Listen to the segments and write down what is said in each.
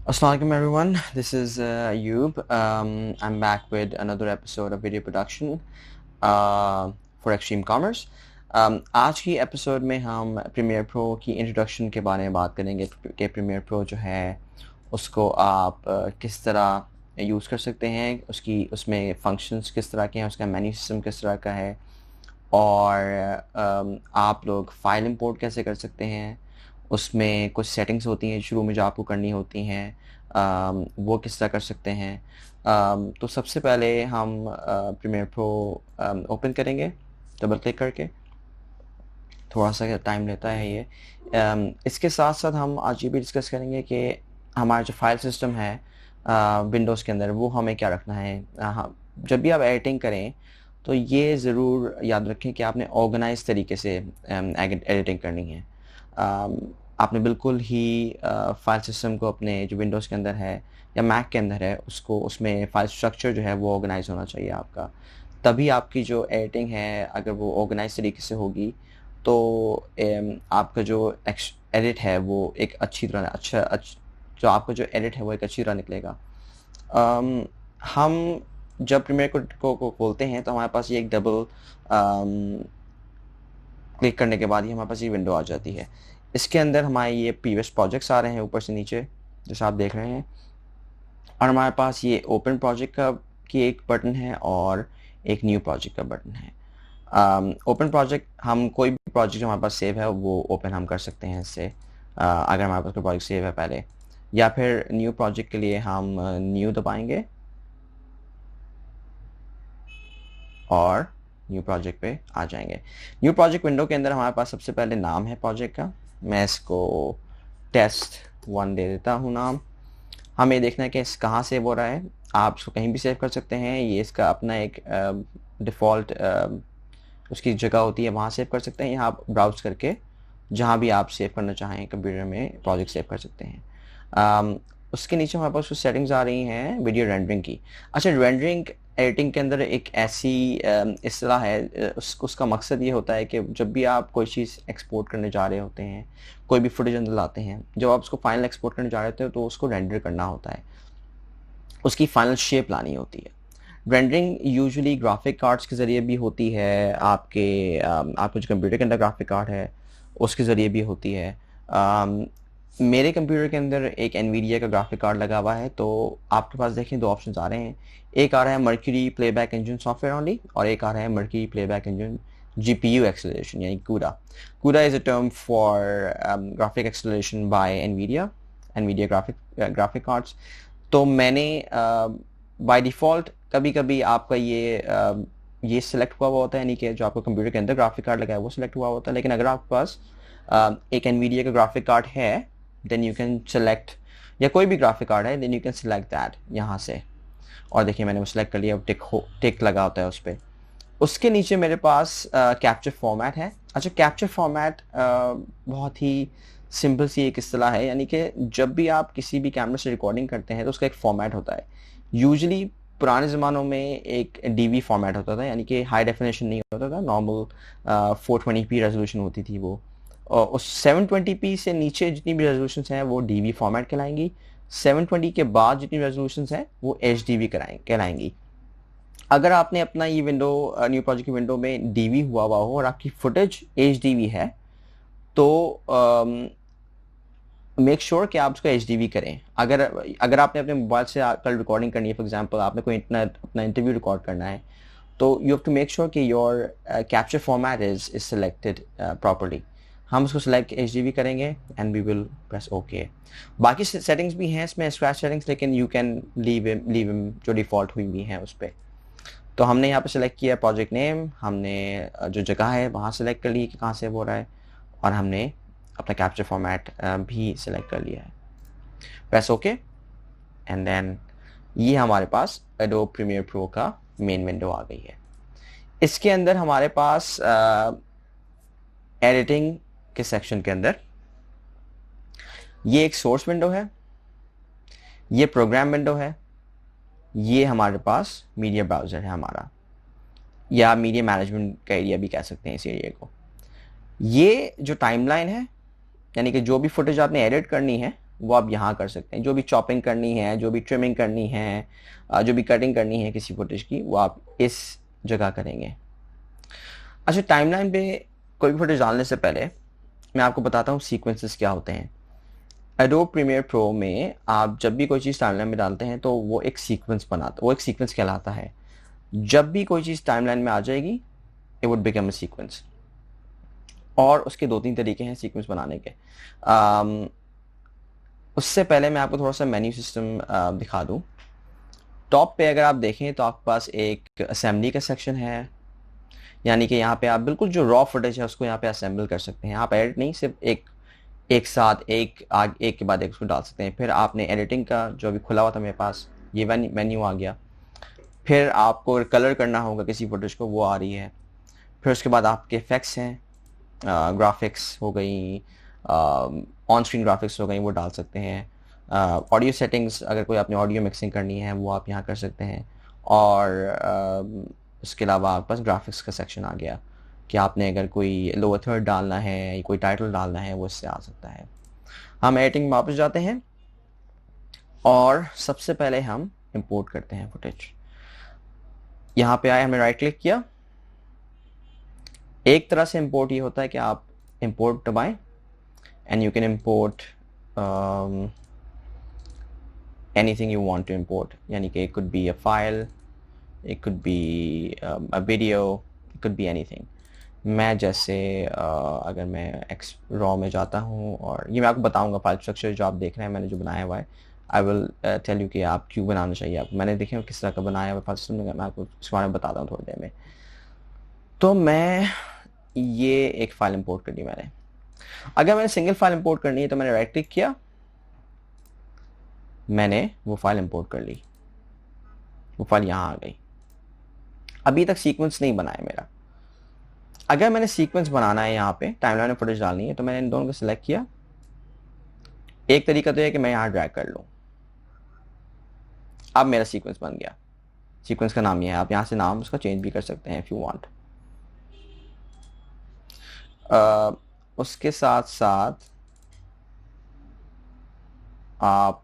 Assalamualaikum everyone. This is Ayub. I'm back with another episode of video production for Extreme Commerce. आज की episode में हम premiere pro की introduction के बारे में बात करेंगे कि प्रीमियर प्रो जो है उसको आप किस तरह यूज़ कर सकते हैं, उसमें फंक्शंस किस तरह के हैं, उसका मेन्यू सिस्टम किस तरह का है और आप लोग फाइल इंपोर्ट कैसे कर सकते हैं। उसमें कुछ सेटिंग्स होती हैं शुरू में जो आपको करनी होती हैं, वो किस तरह कर सकते हैं। तो सबसे पहले हम प्रीमियर प्रो ओपन करेंगे डबल क्लिक करके। थोड़ा सा टाइम लेता है ये। इसके साथ साथ हम आज ये भी डिस्कस करेंगे कि हमारा जो फाइल सिस्टम है विंडोज़ के अंदर वो हमें क्या रखना है। जब भी आप एडिटिंग करें तो ये ज़रूर याद रखें कि आपने ऑर्गेनाइज तरीके से एडिटिंग करनी है। आपने बिल्कुल ही फाइल सिस्टम को अपने जो विंडोज़ के अंदर है या मैक के अंदर है उसमें फाइल स्ट्रक्चर जो है वो ऑर्गेनाइज होना चाहिए आपका। तभी आपकी जो एडिटिंग है अगर वो ऑर्गेनाइज तरीके से होगी तो आपका जो एडिट है वो एक अच्छी तरह जो आपका जो एडिट है वो एक अच्छी तरह निकलेगा। हम जब प्रीमियर को खोलते हैं तो हमारे पास ये एक डबल क्लिक करने के बाद ही हमारे पास ये विंडो आ जाती है। इसके अंदर हमारे ये प्रीवियस प्रोजेक्ट्स आ रहे हैं ऊपर से नीचे जैसे आप देख रहे हैं, और हमारे पास ये ओपन प्रोजेक्ट की एक बटन है और एक न्यू प्रोजेक्ट का बटन है। ओपन प्रोजेक्ट हम कोई भी प्रोजेक्ट जो हमारे पास सेव है वो ओपन हम कर सकते हैं इससे, अगर हमारे पास कोई प्रोजेक्ट सेव है पहले, या फिर न्यू प्रोजेक्ट के लिए हम न्यू दबाएंगे और न्यू प्रोजेक्ट पे आ जाएंगे। न्यू प्रोजेक्ट विंडो के अंदर हमारे पास सबसे पहले नाम है प्रोजेक्ट का। मैं इसको test1 दे देता हूँ नाम। हमें देखना है कि इस कहाँ सेव हो रहा है। आप इसको कहीं भी सेव कर सकते हैं, ये इसका अपना एक डिफ़ॉल्ट उसकी जगह होती है, वहाँ सेव कर सकते हैं। यहाँ आप ब्राउज करके जहाँ भी आप सेव करना चाहें कंप्यूटर में प्रोजेक्ट सेव कर सकते हैं। उसके नीचे हमारे पास कुछ सेटिंग्स आ रही हैं वीडियो रेंडरिंग की। अच्छा, रेंडरिंग एडिटिंग के अंदर एक ऐसी इस्तेलाह है, उसका मकसद ये होता है कि जब भी आप कोई चीज़ एक्सपोर्ट करने जा रहे होते हैं, कोई भी फुटेज अंदर लाते हैं, जब आप उसको फाइनल एक्सपोर्ट करने जा रहे होते हैं तो उसको रेंडर करना होता है, उसकी फाइनल शेप लानी होती है। रेंडरिंग यूजुअली ग्राफिक कार्ड्स के ज़रिए भी होती है, आपके जो कंप्यूटर के अंदर ग्राफिक कार्ड है उसके ज़रिए भी होती है। मेरे कंप्यूटर के अंदर एक एनवीडिया का ग्राफिक कार्ड लगा हुआ है, तो आपके पास देखें दो ऑप्शन आ रहे हैं। एक आ रहा है Mercury playback engine software only, और एक आ रहा है Mercury playback engine GPU acceleration यानी CUDA। CUDA is a term for graphic acceleration by Nvidia graphic cards. तो मैंने बाय डिफ़ॉल्ट कभी कभी आपका ये सिलेक्ट हुआ होता है, यानी कि जो आपका कंप्यूटर के अंदर ग्राफिक कार्ड लगा है वो सिलेक्ट हुआ होता है। लेकिन अगर आपके पास एक एनवीडिया का ग्राफिक कार्ड है देन यू कैन सेलेक्ट, या कोई भी ग्राफिक कार्ड है then you can select that यहाँ से। और देखिए मैंने वो सिलेक्ट कर लिया, टिक लगा होता है उस पर। उसके नीचे मेरे पास कैप्चर फॉर्मेट है। अच्छा, कैप्चर फॉर्मेट बहुत ही सिंपल सी एक इस्तेलाह है, यानी कि जब भी आप किसी भी कैमरे से रिकॉर्डिंग करते हैं तो उसका एक फॉर्मेट होता है। यूजुअली पुराने ज़मानों में एक DV फॉर्मेट होता था, यानी कि हाई डेफिनेशन नहीं होता था, नॉर्मल 420p रेजोल्यूशन होती थी वो। और उस 720p से नीचे जितनी भी रेजोल्यूशंस हैं वो DV फॉर्मेट कहलाएंगी। 720 के बाद जितनी रेजोल्यूशंस हैं वो HDV कहलाएंगी। अगर आपने अपना ये विंडो न्यू प्रोजेक्ट की विंडो में DV हुआ हो और आपकी फुटेज HDV है तो मेक श्योर कि आप उसको HDV करें। अगर आपने अपने मोबाइल से कल रिकॉर्डिंग करनी है, फॉर एग्जांपल आपने कोई अपना इंटरव्यू रिकॉर्ड करना है, तो you have to make sure कि your capture format is selected properly. हम उसको सिलेक्ट HDV करेंगे and we will press okay. बाकी सेटिंग्स भी हैं इसमें, स्क्रैच सेटिंग्स, लेकिन यू कैन लीव जो डिफ़ॉल्ट हुई भी हैं उस पर। तो हमने यहाँ पे सेलेक्ट किया प्रोजेक्ट नेम, हमने जो जगह है वहाँ सेलेक्ट कर ली कि कहाँ से हो रहा है, और हमने अपना कैप्चर फॉर्मेट भी सिलेक्ट कर लिया है। प्रेस ओके एंड देन ये हमारे पास एडोब प्रीमियर प्रो का मेन विंडो आ गई है। इसके अंदर हमारे पास एडिटिंग के सेक्शन के अंदर ये एक सोर्स विंडो है, ये प्रोग्राम विंडो है, ये हमारे पास मीडिया ब्राउज़र है हमारा, या मीडिया मैनेजमेंट का एरिया भी कह सकते हैं इस एरिया को। ये जो टाइमलाइन है, यानी कि जो भी फुटेज आपने एडिट करनी है वो आप यहाँ कर सकते हैं। जो भी चॉपिंग करनी है, जो भी ट्रिमिंग करनी है, जो भी कटिंग करनी है किसी फुटेज की, वो आप इस जगह करेंगे। अच्छा, टाइमलाइन पे कोई भी फुटेज डालने से पहले मैं आपको बताता हूँ सीक्वेंसेस क्या होते हैं। एडोब प्रीमियर प्रो में आप जब भी कोई चीज़ टाइमलाइन में डालते हैं तो वो एक सीक्वेंस बनाता, वो एक सीक्वेंस कहलाता है। जब भी कोई चीज़ टाइमलाइन में आ जाएगी, it would become a sequence. और उसके 2-3 तरीके हैं सीक्वेंस बनाने के। उससे पहले मैं आपको थोड़ा सा मेन्यू सिस्टम दिखा दूँ। टॉप पे अगर आप देखें तो आपके पास एक असेंबली का सेक्शन है, यानी कि यहाँ पे आप बिल्कुल जो रॉ फुटेज है उसको यहाँ पे असेंबल कर सकते हैं। आप एडिट नहीं, सिर्फ एक साथ एक के बाद एक उसको डाल सकते हैं। फिर आपने एडिटिंग का जो अभी खुला हुआ था मेरे पास, ये मेन्यू आ गया। फिर आपको कलर करना होगा किसी फुटेज को, वो आ रही है। फिर उसके बाद आपके इफेक्ट्स हैं, ग्राफिक्स हो गई, ऑन स्क्रीन ग्राफिक्स हो गई, वो डाल सकते हैं। ऑडियो सेटिंग्स, अगर कोई आपने ऑडियो मिक्सिंग करनी है वो आप यहाँ कर सकते हैं। और उसके अलावा आपके पास ग्राफिक्स का सेक्शन आ गया कि आपने अगर कोई लोअर थर्ड डालना है, कोई टाइटल डालना है, वो इससे आ सकता है। हम एडिटिंग में वापस जाते हैं और सबसे पहले हम इंपोर्ट करते हैं फुटेज। यहाँ पे आए, हमने राइट क्लिक किया। एक तरह से इंपोर्ट ये होता है कि आप इंपोर्ट दबाएं and you can import anything you want to import, यानी कि it could be a file, it could be a video, it could be anything। मैं जैसे अगर मैं एक्स रॉ में जाता हूँ, और ये मैं आपको बताऊंगा फाइल स्ट्रक्चर जो आप देख रहे हैं मैंने जो बनाया हुआ है। आई विल टेल यू कि आप क्यों बनाना चाहिए आपको। मैंने देखे किस तरह का बनाया हुआ फाइल सिस्टम, मैं आपको इसके बारे में बताता हूँ थोड़ी देर में। तो मैं ये एक फ़ाइल इंपोर्ट करनी मैंने। अगर मैंने सिंगल फाइल इंपोर्ट करनी है तो मैंने राइट क्लिक किया, मैंने वो फाइल इंपोर्ट कर ली, वो फाइल यहाँ आ गई। अभी तक सीक्वेंस नहीं बनाया मेरा। अगर मैंने सीक्वेंस बनाना है, यहाँ पे टाइमलाइन में फुटेज डालनी है, तो मैंने इन दोनों को सिलेक्ट किया। एक तरीका तो है कि मैं यहाँ ड्रैग कर लूँ, अब मेरा सीक्वेंस बन गया। सीक्वेंस का नाम ये है, आप यहाँ से नाम उसका चेंज भी कर सकते हैं इफ़ यू वांट। उसके साथ साथ आप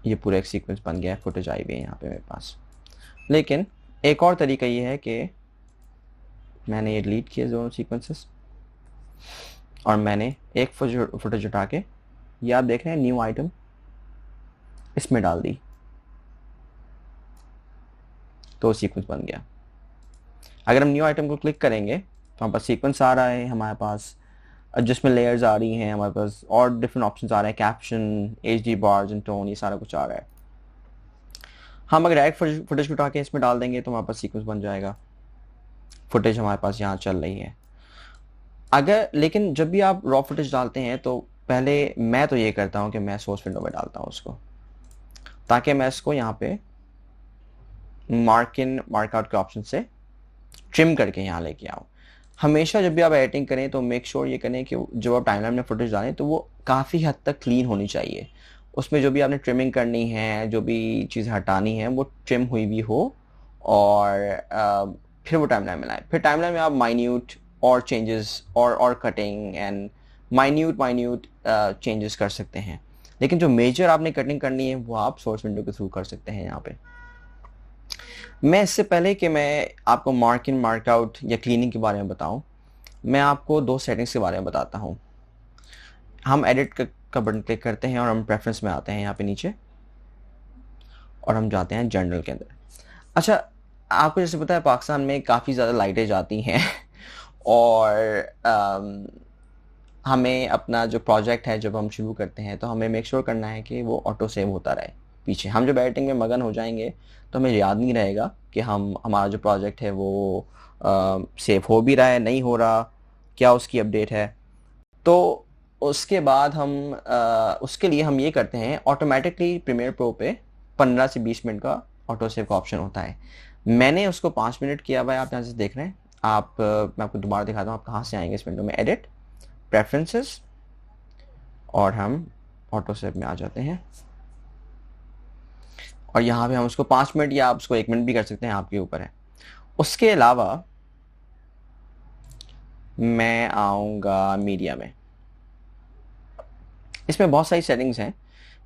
ये पूरा एक सीक्वेंस बन गया है, फुटेज आई हुई है यहाँ पे मेरे पास। लेकिन एक और तरीका ये है कि मैंने ये डिलीट किए दोनों सीक्वेंसेस और मैंने एक फुटेज उठा के, ये आप देख रहे हैं न्यू आइटम, इसमें डाल दी, तो सीक्वेंस बन गया। अगर हम न्यू आइटम को क्लिक करेंगे तो हमारे पास सीक्वेंस आ रहा है, हमारे पास जिसमें लेयर्स आ रही हैं, हमारे पास और डिफरेंट ऑप्शंस आ रहे हैं, caption, HD bars and tone, ये सारा कुछ आ रहा है। हम अगर डायरेक्ट फुटेज उठा के इसमें डाल देंगे तो हमारे पास सीक्वेंस बन जाएगा, फुटेज हमारे पास यहाँ चल रही है। अगर लेकिन जब भी आप रॉ फुटेज डालते हैं तो पहले मैं तो ये करता हूँ कि मैं सोर्स विंडो में डालता हूँ उसको, ताकि मैं इसको यहाँ पे मार्क इन मार्क आउट के ऑप्शन से ट्रिम करके यहाँ लेके आऊँ। हमेशा जब भी आप एडिटिंग करें तो मेक श्योर ये करें कि जब आप टाइमलाइन में फुटेज डालें तो वो काफ़ी हद तक क्लीन होनी चाहिए। उसमें जो भी आपने ट्रिमिंग करनी है, जो भी चीज़ हटानी है, वो ट्रिम हुई भी हो, और फिर वो टाइमलाइन में लाएं। फिर टाइमलाइन में आप माइन्यूट और चेंजेस और कटिंग एंड माइन्यूट चेंजेस कर सकते हैं। लेकिन जो मेजर आपने कटिंग करनी है वो आप सोर्स विंडो के थ्रू कर सकते हैं यहाँ पे। मैं इससे पहले कि मैं आपको मार्क इन मार्क आउट या क्लीनिंग के बारे में बताऊं, मैं आपको 2 सेटिंग्स के बारे में बताता हूं। हम एडिट का बटन क्लिक करते हैं और हम प्रेफरेंस में आते हैं यहाँ पे नीचे, और हम जाते हैं जनरल के अंदर। अच्छा, आपको जैसे पता है पाकिस्तान में काफ़ी ज़्यादा लाइटें जाती हैं और हमें अपना जो प्रोजेक्ट है जब हम शुरू करते हैं तो हमें मेक श्योर करना है कि वो ऑटो सेव होता रहे पीछे। हम जब एडिटिंग में मगन हो जाएंगे तो हमें याद नहीं रहेगा कि हमारा जो प्रोजेक्ट है वो सेव हो भी रहा है, नहीं हो रहा, क्या उसकी अपडेट है। तो उसके बाद उसके लिए हम ये करते हैं, ऑटोमेटिकली प्रीमियर प्रो पे 15 से 20 मिनट का ऑटो सेव का ऑप्शन होता है। मैंने उसको 5 मिनट किया हुआ है, आप यहाँ से देख रहे हैं। मैं आपको दोबारा दिखाता हूँ, आप कहाँ से आएंगे इस विंडो में, एडिट, प्रेफरेंसेस, और हम ऑटो सेव में आ जाते हैं। और यहाँ पे हम उसको 5 मिनट या आप उसको 1 मिनट भी कर सकते हैं, आपके ऊपर है। उसके अलावा मैं आऊँगा मीडिया में। इसमें बहुत सारी सेटिंग्स हैं,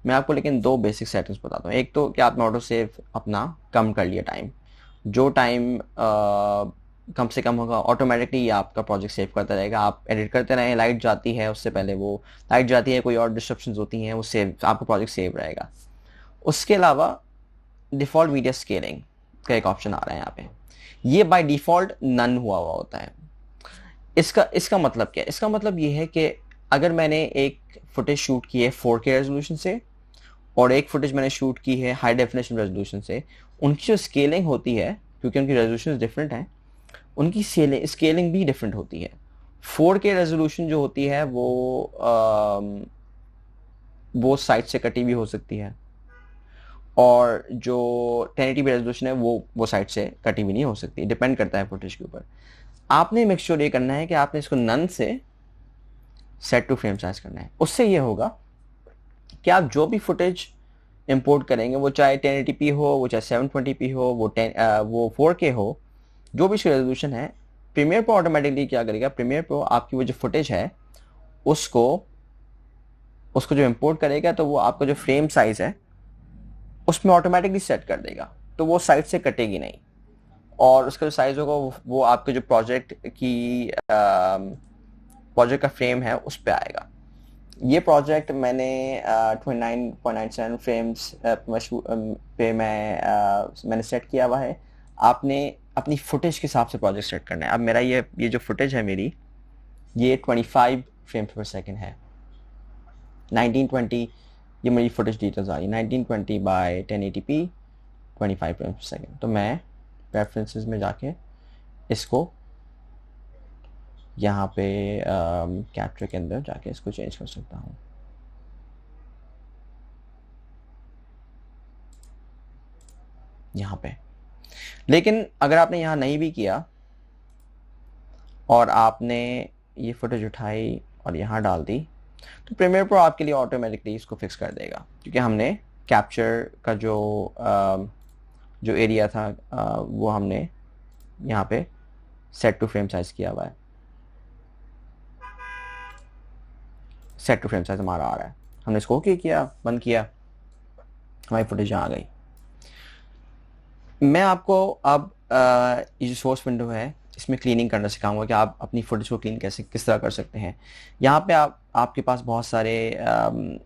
मैं आपको लेकिन दो बेसिक सेटिंग्स बताता हूँ। एक तो कि आपने ऑटो सेव अपना कम कर लिया टाइम, जो टाइम कम से कम होगा ऑटोमेटिकली ये आपका प्रोजेक्ट सेव करता रहेगा। आप एडिट करते रहें, लाइट जाती है उससे पहले वो लाइट जाती है, कोई और डिस्ट्रप्शंस होती हैं, वो सेव आपका प्रोजेक्ट सेव रहेगा। उसके अलावा डिफ़ॉल्ट मीडिया स्केलिंग का एक ऑप्शन आ रहा है यहाँ पे, ये बाय डिफ़ॉल्ट नन हुआ होता है। इसका इसका मतलब क्या है? इसका मतलब ये है कि अगर मैंने एक फुटेज शूट की है 4K रेजोल्यूशन से और एक फुटेज मैंने शूट की है हाई डेफिनेशन रेजोल्यूशन से, उनकी जो स्केलिंग होती है, क्योंकि उनकी रेजोल्यूशन डिफरेंट हैं, उनकी स्केलिंग भी डिफरेंट होती है। 4K रेजोल्यूशन जो होती है वो साइड से कटी भी हो सकती है, और जो 1080p रेजोल्यूशन है वो साइड से कटी भी नहीं हो सकती, डिपेंड करता है फुटेज के ऊपर। आपने मेक श्योर ये करना है कि आपने इसको नन से सेट टू फ्रेम साइज करना है। उससे ये होगा कि आप जो भी फुटेज इंपोर्ट करेंगे, वो चाहे 1080p हो, वो चाहे 720p हो, वो 4K हो, जो भी इसकी रेजोल्यूशन है, प्रीमियर प्रो ऑटोमेटिकली क्या करेगा, प्रीमियर प्रो आपकी वो जो फुटेज है उसको उसको जो इंपोर्ट करेगा, तो वो आपका जो फ्रेम साइज है उसमें ऑटोमेटिकली सेट कर देगा, तो वो साइड से कटेगी नहीं, और उसका जो साइज होगा वो आपके जो प्रोजेक्ट का फ्रेम है उस पर आएगा। ये प्रोजेक्ट मैंने 29.97 फ्रेम्स पे मैंने सेट किया हुआ है। आपने अपनी फुटेज के हिसाब से प्रोजेक्ट सेट करना है। अब मेरा ये जो फुटेज है मेरी, ये 25 फ्रेम पर सेकेंड है। 1920 ये मेरी फुटेज डिटेल्स आ रही है, 1920 बाय 1080p 25 फ्रेम पर सेकेंड। तो मैं प्रेफरेंसेस में जाके इसको यहाँ पे कैप्चर के अंदर जाके इसको चेंज कर सकता हूँ। यहाँ पे, लेकिन अगर आपने यहाँ नहीं भी किया और आपने ये फुटेज उठाई और यहाँ डाल दी, तो प्रीमियर प्रो आपके लिए ऑटोमेटिकली इसको फिक्स कर देगा, क्योंकि हमने कैप्चर का जो एरिया था वो हमने यहाँ पे सेट टू फ्रेम साइज किया हुआ है। सेट टू फ्रेम साइज हमारा आ रहा है, हमने इसको ओके किया, बंद किया, हमारी फुटेज यहाँ आ गई। मैं आपको अब ये जो सोर्स विंडो है इसमें क्लीनिंग करना सिखाऊंगा कि आप अपनी फुटेज को क्लीन किस तरह कर सकते हैं। यहाँ पे आपके पास बहुत सारे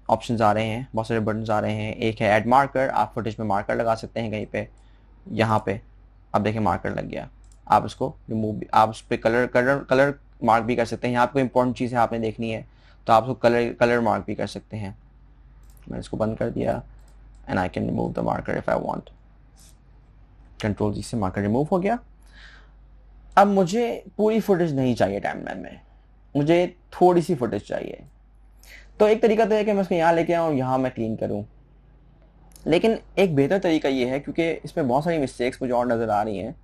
ऑप्शंस आ रहे हैं, बहुत सारे बटन्स आ रहे हैं। एक है ऐड मार्कर, आप फुटेज में मार्कर लगा सकते हैं कहीं पे। यहाँ पे अब देखिए मार्कर लग गया, आप उसको रिमूव, आप उस पर कलर मार्क भी कर सकते हैं। यहाँ पे कोई इंपॉर्टेंट चीज़ है आपने देखनी है तो आप उसको कलर मार्क भी कर सकते हैं। मैंने इसको बंद कर दिया and I can remove the marker if I want. Control G से मार्कर रिमूव हो गया। अब मुझे पूरी फुटेज नहीं चाहिए टाइमलाइन में, मुझे थोड़ी सी फुटेज चाहिए। तो एक तरीका तो है कि मैं उसको यहाँ लेके आऊँ, यहाँ मैं क्लीन करूँ। लेकिन एक बेहतर तरीका ये है, क्योंकि इसमें बहुत सारी मिस्टेक्स मुझे और नज़र आ रही हैं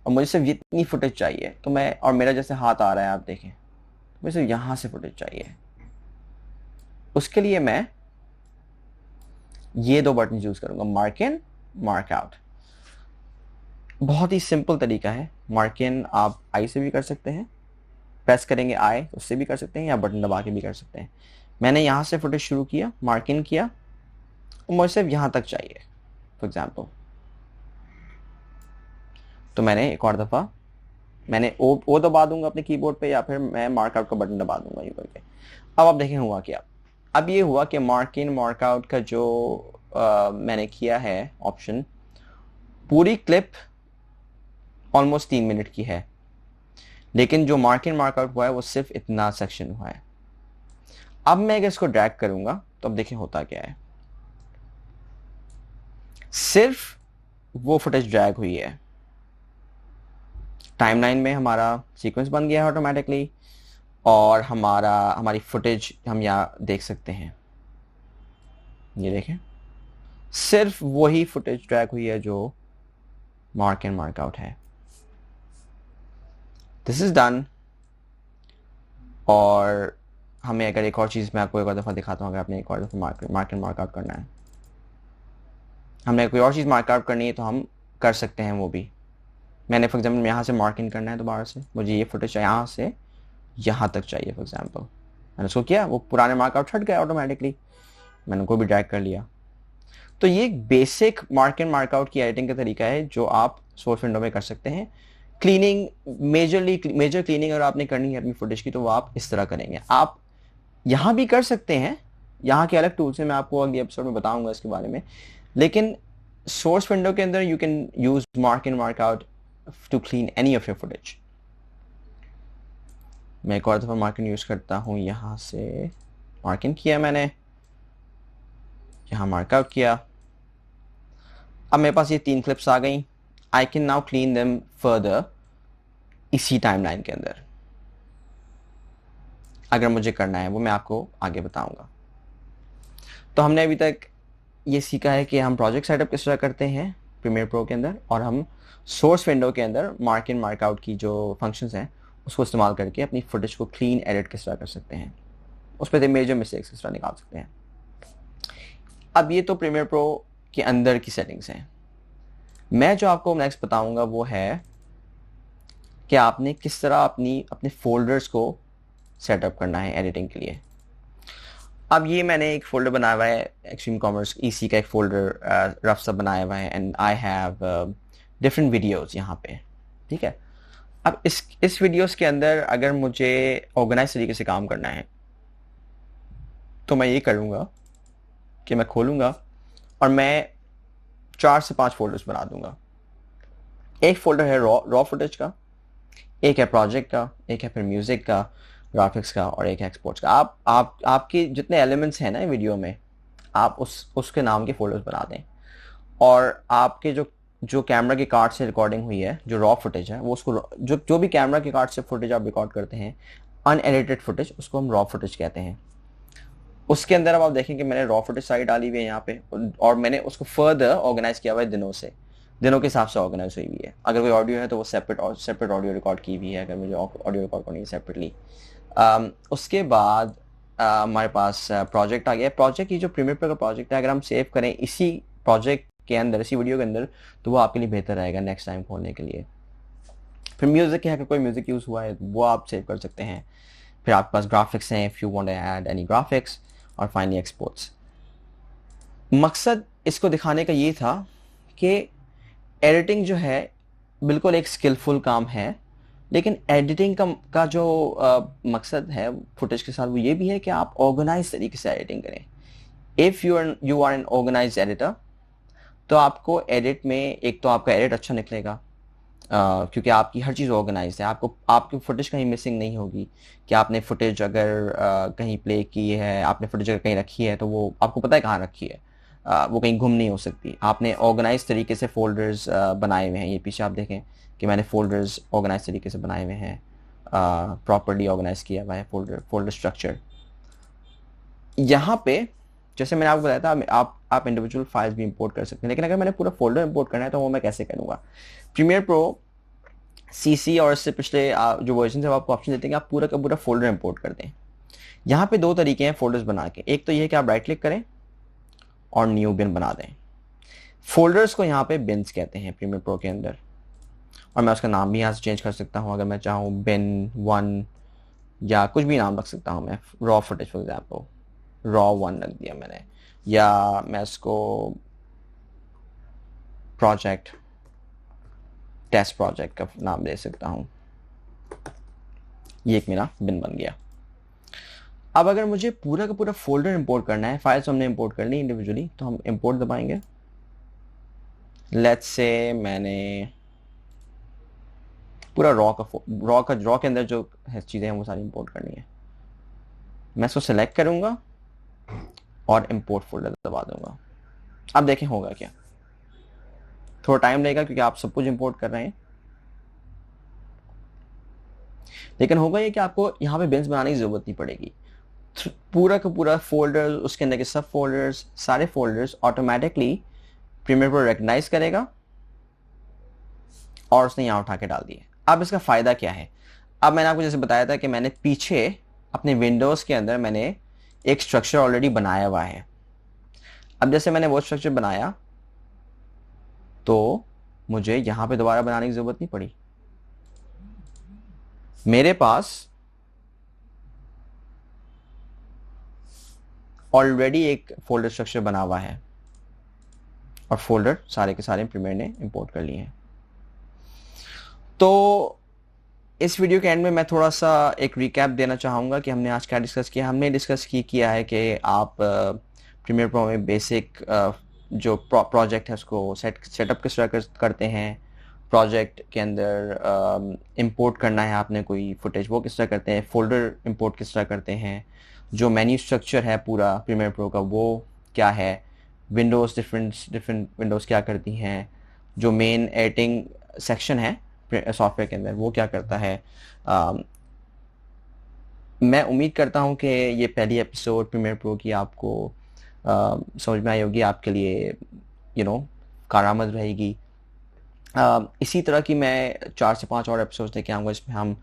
और मुझे सिर्फ इतनी फुटेज चाहिए, तो मैं, और मेरा जैसे हाथ आ रहा है आप देखें, मुझे सिर्फ यहाँ से फुटेज चाहिए। उसके लिए मैं ये दो बटन यूज़ करूँगा, मार्क इन, मार्क आउट। बहुत ही सिंपल तरीका है। मार्क इन आप आई से भी कर सकते हैं, प्रेस करेंगे आई उससे भी कर सकते हैं, या बटन दबा के भी कर सकते हैं। मैंने यहाँ से फुटेज शुरू किया, मार्क इन किया, और मुझे सिर्फ यहाँ तक चाहिए फॉर एग्जाम्पल। तो मैंने एक और दफ़ा मैंने ओ दबा दूंगा अपने कीबोर्ड पे, या फिर मैं मार्क आउट का बटन दबा दूंगा यूँ करके। अब आप देखें हुआ क्या। अब ये हुआ कि मार्क इन मार्क आउट का जो मैंने किया है ऑप्शन, पूरी क्लिप ऑलमोस्ट 3 मिनट की है, लेकिन जो मार्क इन मार्क आउट हुआ है वो सिर्फ इतना सेक्शन हुआ है। अब मैं अगर इसको ड्रैग करूंगा तो अब देखें होता क्या है, सिर्फ वो फुटेज ड्रैग हुई है, टाइमलाइन में हमारा सीक्वेंस बन गया है ऑटोमेटिकली, और हमारी फुटेज हम यहाँ देख सकते हैं। ये देखें, सिर्फ वही फुटेज ड्रैग हुई है जो मार्क इन मार्क आउट है। This is done. और हमें अगर एक और चीज़ मैं आपको एक और दफ़ा दिखाता हूँ, अगर आपने एक और दफ़ा मार्क इन मार्क आउट करना है, हमने कोई और चीज़ मार्क आउट करनी है तो हम कर सकते हैं वो भी। मैंने फॉर एग्जाम्पल यहाँ से मार्क इन करना है दोबारा से, मुझे ये फुटेज यहाँ से यहाँ तक चाहिए फॉर एग्जाम्पल, मैंने उसको किया, वो पुराने मार्कआउट हट गए ऑटोमेटिकली, मैंने उनको भी ड्रैग कर लिया। तो ये एक बेसिक मार्क इन मार्कआउट की एडिटिंग का तरीका है जो आप सोर्स विंडो में कर सकते हैं। क्लीनिंग, मेजर क्लीनिंग अगर आपने करनी है अपनी फुटेज की तो वो आप इस तरह करेंगे। आप यहाँ भी कर सकते हैं, यहाँ के अलग टूल्स हैं, मैं आपको अगले एपिसोड में बताऊंगा इसके बारे में। लेकिन सोर्स विंडो के अंदर you can use mark in mark out to clean any of your footage. मैं एक और दफ़ा मार्क इन यूज करता हूँ, यहाँ से मार्क इन किया मैंने, यहाँ मार्कआउट किया, अब मेरे पास ये 3 क्लिप्स आ गई। I can now clean them further इसी टाइमलाइन के अंदर, अगर मुझे करना है वो मैं आपको आगे बताऊंगा। तो हमने अभी तक ये सीखा है कि हम प्रोजेक्ट सेटअप किस तरह करते हैं प्रीमियर प्रो के अंदर, और हम सोर्स विंडो के अंदर मार्क इन मार्कआउट की जो फंक्शंस हैं उसको इस्तेमाल करके अपनी फुटेज को क्लीन एडिट किस तरह कर सकते हैं, उस पर मेजर मिस्टेक्स किस तरह निकाल सकते हैं। अब ये तो प्रीमियर प्रो के अंदर की सेटिंग्स हैं। मैं जो आपको नेक्स्ट बताऊंगा वो है कि आपने किस तरह अपने फोल्डर्स को सेटअप करना है एडिटिंग के लिए। अब ये मैंने एक फोल्डर बनाया हुआ है, एक्सट्रीम कॉमर्स ईसी का एक फोल्डर रफ सा बनाया हुआ है, and I have different videos यहाँ पे, ठीक है। अब इस वीडियोस के अंदर अगर मुझे ऑर्गेनाइज तरीके से काम करना है तो मैं ये करूँगा कि मैं खोलूँगा और मैं 4 से 5 फोल्डर्स बना दूंगा। एक फोल्डर है रॉ फुटेज का, एक है प्रोजेक्ट का, एक है फिर म्यूजिक का, ग्राफिक्स का, और एक है एक्सपोर्ट्स का। आपके जितने एलिमेंट्स हैं ना वीडियो में, आप उसके नाम के फोल्डर्स बना दें, और आपके जो कैमरा के कार्ड से रिकॉर्डिंग हुई है, जो रॉ फुटेज है, वो उसको जो भी कैमरा के कार्ड से फुटेज आप रिकॉर्ड करते हैं, अनएडिटेड फुटेज, उसको हम रॉ फुटेज कहते हैं। उसके अंदर अब आप देखें कि मैंने रॉ फुटेज साइड डाली हुई है यहाँ पे, और मैंने उसको फर्दर ऑर्गेनाइज किया हुआ है दिनों के हिसाब से ऑर्गेनाइज हुई हुई है। अगर कोई ऑडियो है तो वो सेपरेट ऑडियो रिकॉर्ड की हुई है, अगर मुझे ऑडियो रिकॉर्ड करनी है सेपरेटली। उसके बाद हमारे पास प्रोजेक्ट आ गया। प्रोजेक्ट की जो प्रीमियर प्रो का प्रोजेक्ट है, अगर हम सेव करें इसी प्रोजेक्ट के अंदर, इसी वीडियो के अंदर, तो वो आपके लिए बेहतर रहेगा नेक्स्ट टाइम खोलने के लिए। फिर म्यूजिक है, अगर कोई म्यूजिक यूज़ हुआ है वो आप सेव कर सकते हैं। फिर आपके पास ग्राफिक्स हैं, if you want to add any graphics, और फाइनली एक्सपोर्ट्स। मकसद इसको दिखाने का ये था कि एडिटिंग जो है बिल्कुल एक स्किलफुल काम है, लेकिन एडिटिंग का जो मकसद है फुटेज के साथ वो ये भी है कि आप ऑर्गेनाइज तरीके से एडिटिंग करें। If you are an organise editor, तो आपको एडिट में एक तो आपका एडिट अच्छा निकलेगा, क्योंकि आपकी हर चीज़ ऑर्गेनाइज है। आपकी फुटेज कहीं मिसिंग नहीं होगी कि आपने फुटेज अगर कहीं प्ले की है, आपने फुटेज अगर कहीं रखी है तो वो आपको पता है कहाँ रखी है, वो कहीं गुम नहीं हो सकती। आपने ऑर्गेनाइज तरीके से फोल्डर्स बनाए हुए हैं, ये पीछे आप देखें कि मैंने फोल्डर्स ऑर्गेनाइज तरीके से बनाए हुए हैं, प्रॉपर्ली ऑर्गेनाइज किया हुआ है फोल्डर स्ट्रक्चर। यहाँ पे जैसे मैंने आपको बताया था, आप इंडिविजुअल फाइल्स भी इंपोर्ट कर सकते हैं, लेकिन अगर मैंने पूरा फोल्डर इंपोर्ट करना है तो वो मैं कैसे करूँगा। प्रीमियर प्रो सीसी और इससे पिछले जो वर्जन है वो आपको ऑप्शन देते हैं कि आप पूरा का पूरा फोल्डर इंपोर्ट कर दें। यहाँ पे 2 तरीके हैं फोल्डर्स बना के। एक तो ये है कि आप राइट क्लिक करें और न्यू बिन बना दें। फोल्डर्स को यहाँ पे बिन्स कहते हैं प्रीमियर प्रो के अंदर, और मैं उसका नाम भी यहाँ से चेंज कर सकता हूँ। अगर मैं चाहूँ बिन 1 या कुछ भी नाम रख सकता हूँ मैं, raw footage for example raw 1 रख दिया मैंने, या मैं इसको टेस्ट प्रोजेक्ट का नाम दे सकता हूँ। ये एक मेरा बिन बन गया। अब अगर मुझे पूरा का पूरा फोल्डर इंपोर्ट करना है, फाइल्स हमने इंपोर्ट कर ली इंडिविजुअली, तो हम इंपोर्ट दबाएंगे। लेट्स से मैंने पूरा रॉ के अंदर जो चीज़ें हैं वो सारी इंपोर्ट करनी है। मैं इसको सेलेक्ट करूंगा और इंपोर्ट फोल्डर दबा दूंगा। अब देखें होगा क्या। थोड़ा टाइम लगेगा क्योंकि आप सब कुछ इंपोर्ट कर रहे हैं, लेकिन होगा ये कि आपको यहाँ पे बिन्स बनाने की जरूरत नहीं पड़ेगी। पूरा का पूरा फोल्डर, उसके अंदर के सब फोल्डर्स, सारे folders automatically Premiere Pro recognise करेगा और उसने यहाँ उठा के डाल दिए। अब इसका फायदा क्या है। अब मैंने आपको जैसे बताया था कि मैंने पीछे अपने विंडोज के अंदर मैंने एक स्ट्रक्चर ऑलरेडी बनाया हुआ है। अब जैसे मैंने वो स्ट्रक्चर बनाया तो मुझे यहां पे दोबारा बनाने की जरूरत नहीं पड़ी। मेरे पास ऑलरेडी एक फोल्डर स्ट्रक्चर बना हुआ है और फोल्डर सारे के सारे प्रीमियर ने इंपोर्ट कर लिए हैं। तो इस वीडियो के एंड में मैं थोड़ा सा एक रिकैप देना चाहूँगा कि हमने आज क्या डिस्कस किया। हमने डिस्कस किया है कि आप प्रीमियर प्रो में बेसिक जो प्रोजेक्ट है उसको सेटअप किस तरह करते हैं, प्रोजेक्ट के अंदर इंपोर्ट करना है आपने कोई फुटेज वो किस तरह करते हैं, फोल्डर इंपोर्ट किस तरह करते हैं, जो मेन्यू स्ट्रक्चर है पूरा प्रीमियर प्रो का वो क्या है, विंडोज़ डिफरेंट विंडोज़ क्या करती हैं, जो मेन एडिटिंग सेक्शन है सॉफ्टवेयर के अंदर वो क्या करता है। मैं उम्मीद करता हूँ कि ये पहली एपिसोड प्रीमियर प्रो की आपको समझ में आई होगी, आपके लिए कारआमद रहेगी। इसी तरह की मैं 4 से 5 और एपिसोड्स लेके आऊँगा जिसमें हम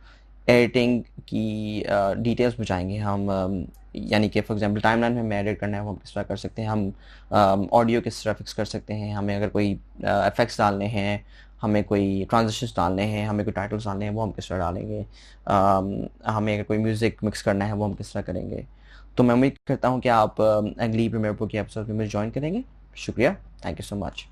एडिटिंग की डिटेल्स बुझाएंगे। हम यानी कि फॉर एग्जांपल टाइमलाइन में हमें एडिट करना है वो हम किस तरह कर सकते हैं, हम ऑडियो किस तरह फिक्स कर सकते हैं, हमें अगर कोई इफेक्ट्स डालने हैं, हमें कोई ट्रांजिशंस डालने हैं, हमें कोई टाइटल्स डालने हैं वो हम किस तरह डालेंगे, हमें अगर कोई म्यूज़िक मिक्स करना है वो हम किस तरह करेंगे। तो मैं उम्मीद करता हूँ कि आप अगली प्रीमियर प्रो की एपिसोड में मुझे ज्वाइन करेंगे। शुक्रिया, थैंक यू सो मच।